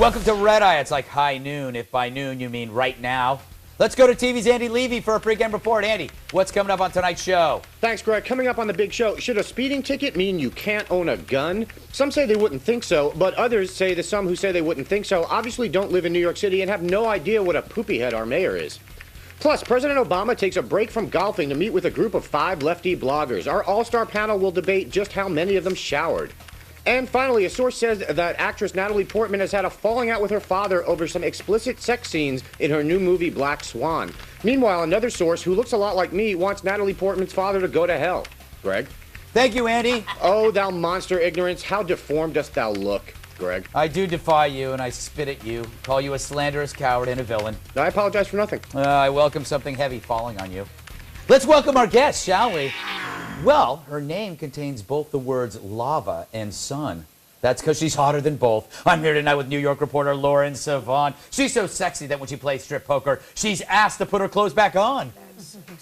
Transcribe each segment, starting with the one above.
Welcome to Red Eye. It's like high noon, if by noon you mean right now. Let's go to TV's Andy Levy for a pregame report. Andy, what's coming up on tonight's show? Thanks, Greg. Coming up on the big show, should a speeding ticket mean you can't own a gun? Some say they wouldn't think so, but others say that some who say they wouldn't think so obviously don't live in New York City and have no idea what a poopy head our mayor is. Plus, President Obama takes a break from golfing to meet with a group of 5 lefty bloggers. Our all-star panel will debate just how many of them showered. And finally, a source says that actress Natalie Portman has had a falling out with her father over some explicit sex scenes in her new movie Black Swan. Meanwhile, another source who looks a lot like me wants Natalie Portman's father to go to hell. Greg? Thank you, Andy. Oh, thou monster ignorance, how deformed dost thou look, Greg? I do defy you, and I spit at you, call you a slanderous coward and a villain. I apologize for nothing. I welcome something heavy falling on you. Let's welcome our guest, shall we? Well, her name contains both the words lava and sun. That's because she's hotter than both. I'm here tonight with New York reporter Lauren Savon. She's so sexy that when she plays strip poker, she's asked to put her clothes back on.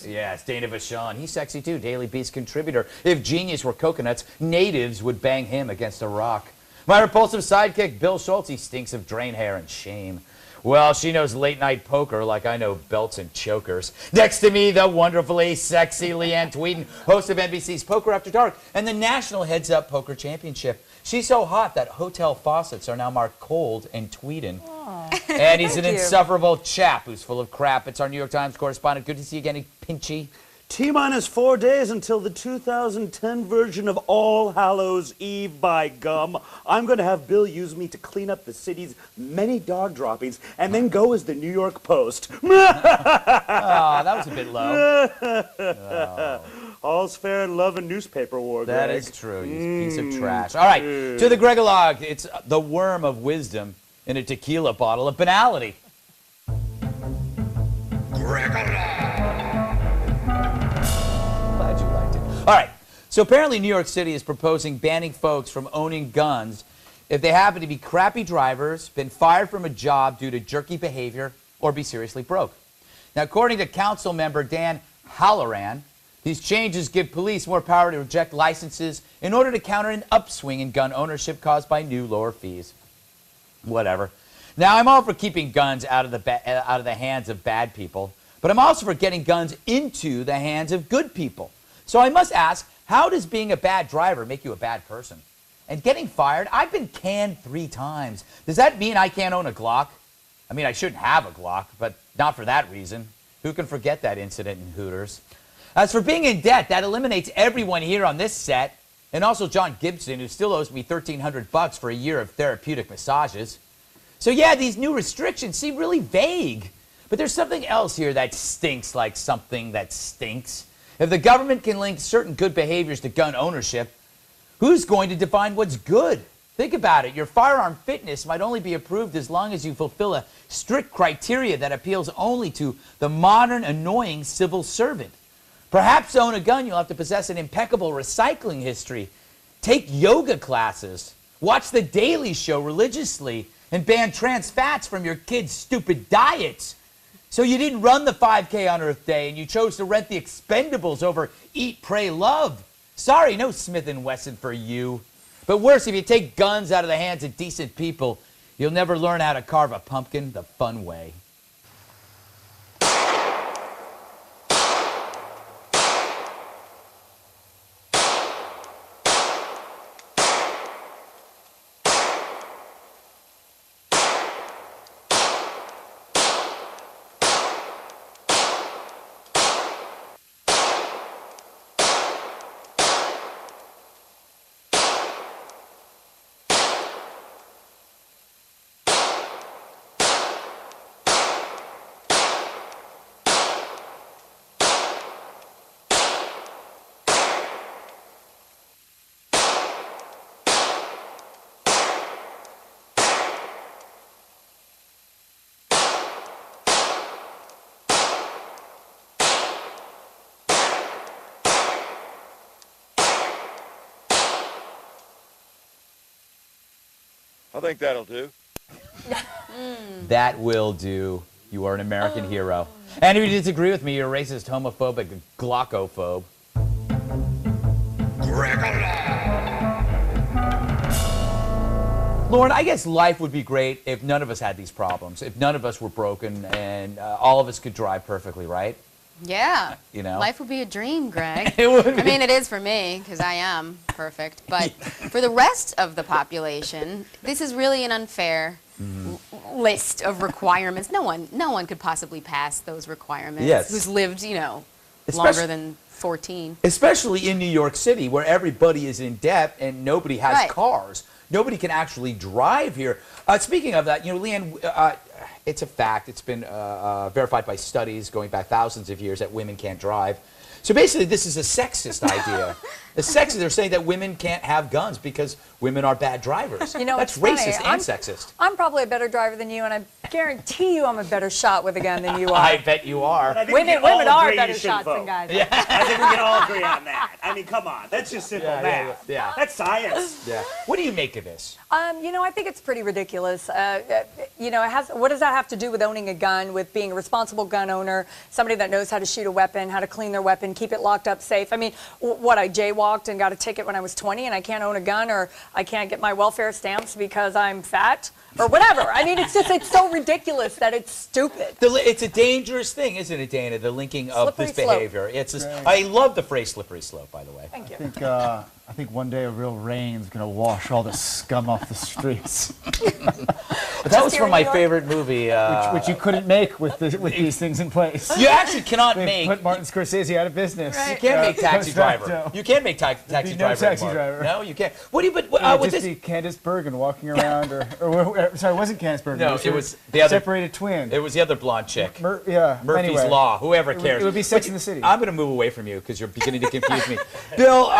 Yes, Dana Vachon. He's sexy too, Daily Beast contributor. If genius were coconuts, natives would bang him against a rock. My repulsive sidekick, Bill Schultz, he stinks of drain hair and shame. Well, she knows late-night poker like I know belts and chokers. Next to me, the wonderfully sexy Leanne Tweeden, host of NBC's Poker After Dark and the National Heads Up Poker Championship. She's so hot that hotel faucets are now marked cold and Tweeden. And he's an insufferable chap who's full of crap. It's our New York Times correspondent. Good to see you again, Pinchy. T-minus 4 days until the 2010 version of All Hallows Eve, by gum. I'm going to have Bill use me to clean up the city's many dog droppings and then go as the New York Post. Oh, that was a bit low. Oh. All's fair in love and newspaper war, Greg. That is true, you piece of trash. All right, to the Gregologue. It's the worm of wisdom in a tequila bottle of banality. Gregologue. Glad you liked it. All right, so apparently New York City is proposing banning folks from owning guns if they happen to be crappy drivers, been fired from a job due to jerky behavior, or be seriously broke. Now, according to council member Dan Halloran, these changes give police more power to reject licenses in order to counter an upswing in gun ownership caused by new lower fees. Whatever. Now, I'm all for keeping guns out of the hands of bad people, but I'm also for getting guns into the hands of good people. So I must ask, how does being a bad driver make you a bad person? And getting fired, I've been canned 3 times. Does that mean I can't own a Glock? I mean, I shouldn't have a Glock, but not for that reason. Who can forget that incident in Hooters? As for being in debt, that eliminates everyone here on this set, and also John Gibson, who still owes me $1,300 for a year of therapeutic massages. So yeah, these new restrictions seem really vague. But there's something else here that stinks like something that stinks. If the government can link certain good behaviors to gun ownership, who's going to define what's good? Think about it. Your firearm fitness might only be approved as long as you fulfill a strict criteria that appeals only to the modern, annoying civil servant. Perhaps to own a gun, you'll have to possess an impeccable recycling history, take yoga classes, watch The Daily Show religiously, and ban trans fats from your kids' stupid diets. So you didn't run the 5K on Earth Day, and you chose to rent the Expendables over Eat, Pray, Love. Sorry, no Smith & Wesson for you. But worse, if you take guns out of the hands of decent people, you'll never learn how to carve a pumpkin the fun way. I think that'll do. That will do. You are an American hero. And if you disagree with me, you're a racist, homophobic, glockophobe. Lauren, I guess life would be great if none of us had these problems, if none of us were broken and all of us could drive perfectly, right? Yeah. You know? Life would be a dream, Greg. It would I mean, it is for me, because I am perfect. But for the rest of the population, this is really an unfair list of requirements. No one could possibly pass those requirements. Yes. Who's lived, you know, Especially- longer than 14. Especially in New York City, where everybody is in debt and nobody has Right. cars. Nobody can actually drive here. Speaking of that, you know, Leanne, it's a fact. It's been verified by studies going back thousands of years that women can't drive. So basically, this is a sexist idea. They're saying that women can't have guns because women are bad drivers. You know, that's it's funny. racist and sexist. I'm probably a better driver than you, and I guarantee you I'm a better shot with a gun than you are. I bet you are. I think we Women can all are agree better you should shots vote. than guys. I think we can all agree on that. I mean, come on. That's just simple math. Yeah. That's science. Yeah. What do you make of this? You know, I think it's pretty ridiculous. You know, what does that have to do with owning a gun, with being a responsible gun owner, somebody that knows how to shoot a weapon, how to clean their weapon, keep it locked up safe? I mean, I jaywalked and got a ticket when I was 20 and I can't own a gun, or I can't get my welfare stamps because I'm fat, or whatever. I mean, it's so ridiculous that it's stupid. It's a dangerous thing, isn't it, Dana? The linking of Slippery this slope. behavior. It's just, I love the phrase "slippery slope." By the way. Thank you. I think one day a real rain's gonna wash all the scum off the streets, That was here from in my New York? favorite movie. which you couldn't make with these things in place. You actually cannot They make. put Martin Scorsese out of business. You can't make Taxi Driver. Post-facto. You can't make Taxi no Driver. Taxi anymore. Driver. No, you can't. What do you? But It would with just this, be Candace Bergen walking around, or sorry, it wasn't Candace Bergen. No, her it was the other- separated twin. it was the other blonde chick. Yeah, Murphy's anyway. Law. Whoever It would- cares. it would be Sex But and the City. I'm going to move away from you because you're beginning to confuse me. Bill,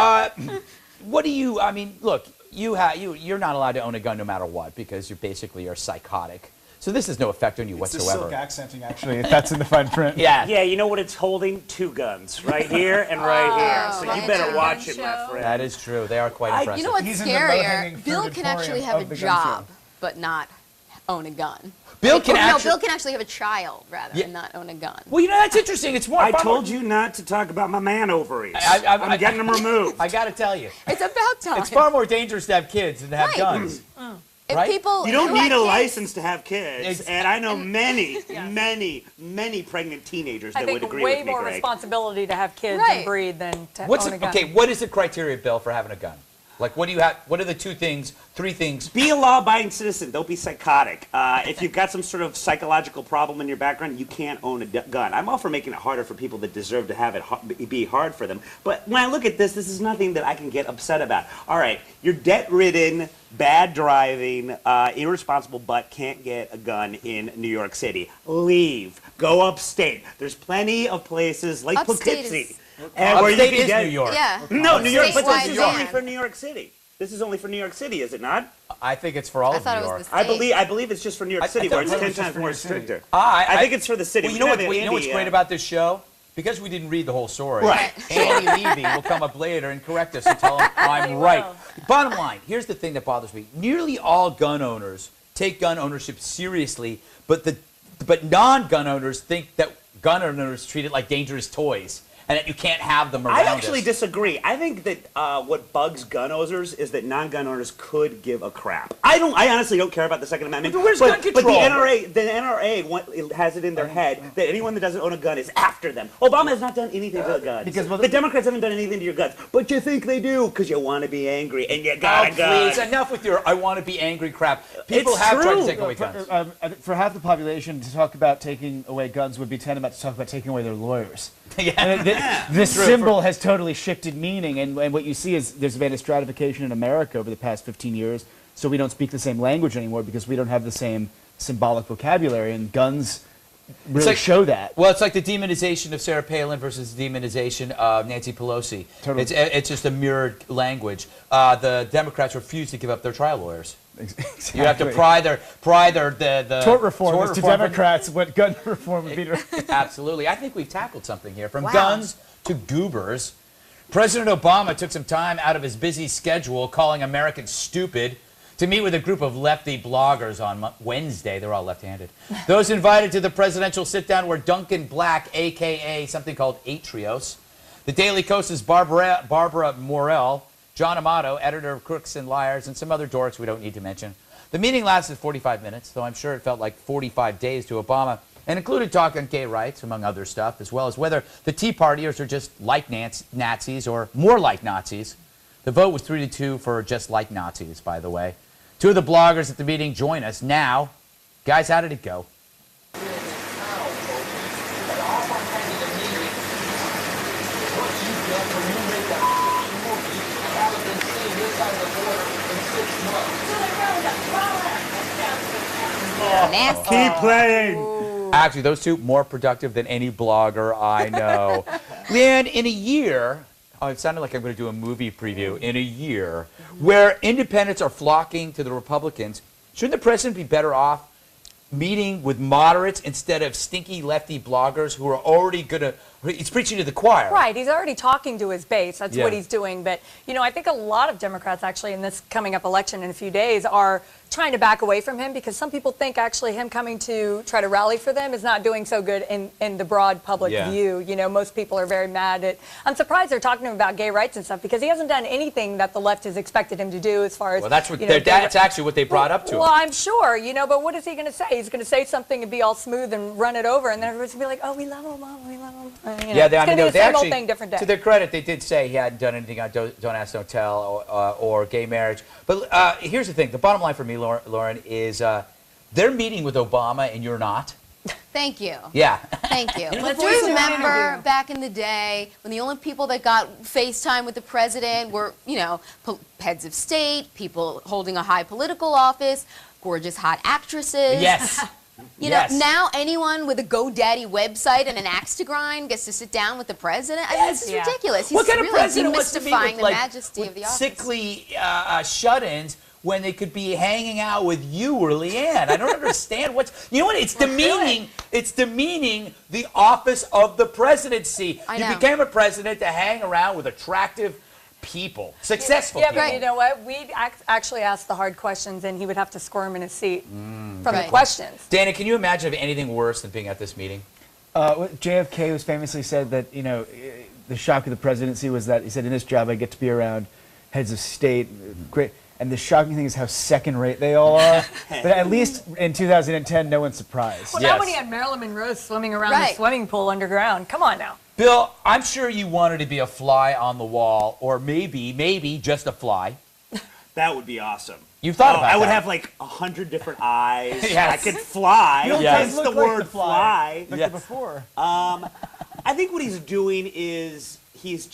what do you? I mean, look, you're not allowed to own a gun no matter what because you basically are psychotic. So this has no effect on you It's the whatsoever. silk accenting, actually, if that's in the fine print. Yeah. Yeah, you know what it's holding? 2 guns. Right here and right here. So you right. better watch Gun it, my show. friend. That is true. They are quite impressive. You know what's He's in the scarier? low-hanging Bill fruit can actually emporium have of a the gun job, show. but not own a gun. Bill can no, actually. Bill can actually have a child, rather, Yeah. and not own a gun. Well, you know that's interesting. It's more. I told you not to talk about my man ovaries. I'm getting them removed. I got to tell you, It's about time. it's far more dangerous to have kids than to have Right. guns. If right? people You don't who need have a kids- license to have kids, Ex- and I know many pregnant teenagers I that think would agree way with me, more Greg. responsibility to have kids Right. and breed than to What's own a gun. okay? What is the criteria, Bill, for having a gun? Like, what do you have? What are the 2 things, 3 things? Be a law-abiding citizen. Don't be psychotic. If you've got some sort of psychological problem in your background, you can't own a gun. I'm all for making it harder for people that deserve to have it be hard for them. But when I look at this is nothing that I can get upset about. All right, you're debt-ridden, bad driving, irresponsible, but can't get a gun in New York City. Leave. Go upstate. There's plenty of places like Upstate Poughkeepsie. is- and where you Upstate can is get- New York. Yeah. No, New York, but Statewide this is only ban. for New York City. This is only for New York City, is it not? I think it's for all I of thought New it York. was the state. I believe it's just for New York City, I where it's thought it 10 was just times for New more York City. stricter. I I think it's for the city. Well, you We know have what? You know what's Andy, great about this show? Because we didn't read the whole story. Right. Andy Levy will come up later and correct us and tell him I'm right. Bottom line, here's the thing that bothers me. Nearly all gun owners take gun ownership seriously, but non-gun owners think that gun owners treat it like dangerous toys and that you can't have them around I actually us. disagree. I think that what bugs gun owners is that non-gun owners could give a crap. I honestly don't care about the Second Amendment. But where's but, gun control? But the NRA has it in their head that anyone that doesn't own a gun is after them. Obama has not done anything to the guns. Because, well, the Democrats haven't done anything to your guns. But you think they do because you want to be angry and you got Oh, a gun. please, enough with your I want to be angry crap. People It's have tried true. to take away guns. For half the population, to talk about taking away guns would be tantamount to talk about taking away their lawyers. Yeah. And this symbol has totally shifted meaning, and what you see is there's been a stratification in America over the past 15 years, so we don't speak the same language anymore because we don't have the same symbolic vocabulary, and guns really show that. Well, it's like the demonization of Sarah Palin versus the demonization of Nancy Pelosi. Totally. It's just a mirrored language. The Democrats refuse to give up their trial lawyers. Exactly. You have to pry their the tort reform is to reform- Democrats what gun reform would be to... Absolutely. I think we've tackled something here. From Wow. guns to goobers. President Obama took some time out of his busy schedule calling Americans stupid to meet with a group of lefty bloggers on Wednesday. They're all left-handed. Those invited to the presidential sit-down were Duncan Black, a.k.a. something called Atrios, the Daily Coast's Barbara Morell, John Amato, editor of Crooks and Liars, and some other dorks we don't need to mention. The meeting lasted 45 minutes, though I'm sure it felt like 45 days to Obama, and included talk on gay rights, among other stuff, as well as whether the Tea Partiers are just like Nazis or more like Nazis. The vote was 3-2 for just like Nazis, by the way. Two of the bloggers at the meeting join us now. Guys, how did it go? Nasty. Keep playing. Actually, those two more productive than any blogger I know. Leanne, in a year, oh, it sounded like I'm going to do a movie preview. In a year, where independents are flocking to the Republicans, shouldn't the president be better off meeting with moderates instead of stinky lefty bloggers who are already going to, he's preaching to the choir. Right, he's already talking to his base. That's Yeah. what he's doing. But, you know, I think a lot of Democrats actually in this coming up election in a few days are trying to back away from him because some people think actually him coming to try to rally for them is not doing so good in the broad public Yeah. view. You know, most people are very mad at, I'm surprised they're talking to him about gay rights and stuff because he hasn't done anything that the left has expected him to do as far as, Well, that's what you know, that's actually what they brought up to him. Well, I'm sure, you know, but what is he going to say? He's going to say something and be all smooth and run it over, and then everybody's going to be like, oh, we love Obama, we love him. You know, Yeah, it's going to be the they same actually, old thing, different day. to their credit, they did say he hadn't done anything on Don't Ask, Don't Tell or gay marriage. But here's the thing. The bottom line for me, Lauren, is they're meeting with Obama and you're not. Thank you. Yeah. Thank you. Let's Let's do some remember interview. back in the day when the only people that got FaceTime with the president were, you know, heads of state, people holding a high political office, gorgeous hot actresses. Yes. You Yes. know, now anyone with a GoDaddy website and an axe to grind gets to sit down with the president. I mean, this is Yeah. ridiculous. He's What kind of really president wants to meet demystifying with, the like, majesty of the office. sickly shut-ins when they could be hanging out with you or Leanne? I don't understand what's. You know what? It's demeaning. It's demeaning the office of the presidency. I You know. became a president to hang around with attractive people, successful Yeah, people. but you know what? We'd actually ask the hard questions, and he would have to squirm in his seat from the Right. questions. Dana, can you imagine if anything worse than being at this meeting? JFK was famously said that, you know, the shock of the presidency was that he said, in this job I get to be around heads of state, great. And the shocking thing is how second-rate they all are. But at least in 2010, no one's surprised. Well, Yes. now when he had Marilyn Monroe swimming around Right. the swimming pool underground, come on now. Bill, I'm sure you wanted to be a fly on the wall, or maybe just a fly. That would be awesome. You've thought about I would that. have like 100 different eyes. Yes. I could fly. You Hence look the like word the fly. fly. Like before. I think what he's doing is he's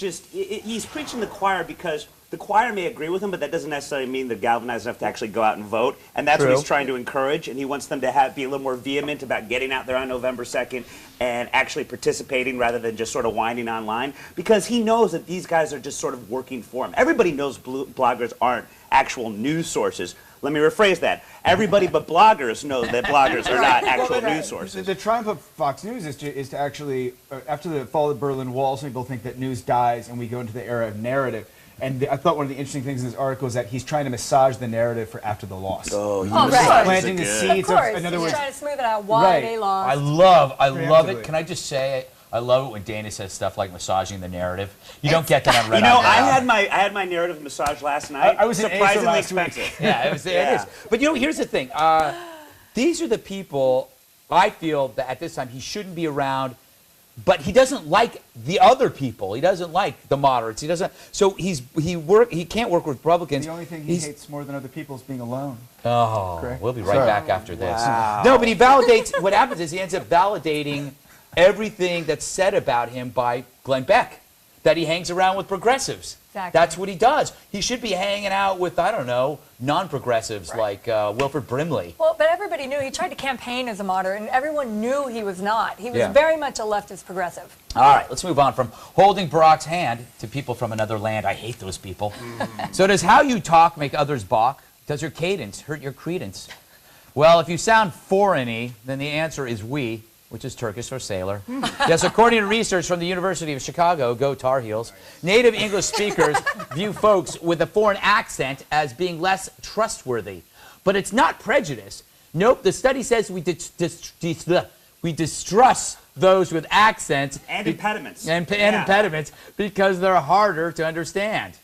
preaching the choir because the choir may agree with him, but that doesn't necessarily mean they're galvanized enough to actually go out and vote. And that's True. what he's trying to encourage. And he wants them to be a little more vehement about getting out there on November 2nd and actually participating rather than just sort of whining online. Because he knows that these guys are just sort of working for him. Everybody knows bloggers aren't actual news sources. Let me rephrase that. Everybody but bloggers knows that bloggers are not actual news sources. The triumph of Fox News is to actually, after the fall of the Berlin Wall, some people think that news dies and we go into the era of narrative. And I thought one of the interesting things in this article is that he's trying to massage the narrative for after the loss. Oh, Oh, right. Planting the Of seeds of, course, in other he's words, trying to smooth it out. Why Right. they lost. I love it. Preemptively. Can I just say, I love it when Dana says stuff like massaging the narrative. You don't get that on Red You know, Eye Now. I had my narrative massage last night. I was in Acer surprisingly last week. expensive. Yeah, it Yeah. is. But you know, here's the thing. These are the people I feel that at this time he shouldn't be around, but he doesn't like the other people. He doesn't like the moderates. He doesn't. So he can't work with Republicans. the only thing he hates more than other people is being alone. Oh, Correct. we'll be right Sorry. back after this. Wow. No, but he validates. What happens is he ends up validating everything that's said about him by Glenn Beck, that he hangs around with progressives. Exactly. That's what he does. He should be hanging out with, I don't know, non-progressives like Wilford Brimley. Well, but everybody knew he tried to campaign as a moderate, and everyone knew he was not. He was Yeah. very much a leftist progressive. All right, let's move on from holding Barack's hand to people from another land. I hate those people. So does how you talk make others balk? Does your cadence hurt your credence? Well, if you sound foreign-y, then the answer is we, which is Turkish for sailor. Yes, according to research from the University of Chicago, go Tar Heels, native English speakers view folks with a foreign accent as being less trustworthy. But it's not prejudice. Nope, the study says we distrust those with accents And impediments. and Yeah. impediments because they're harder to understand.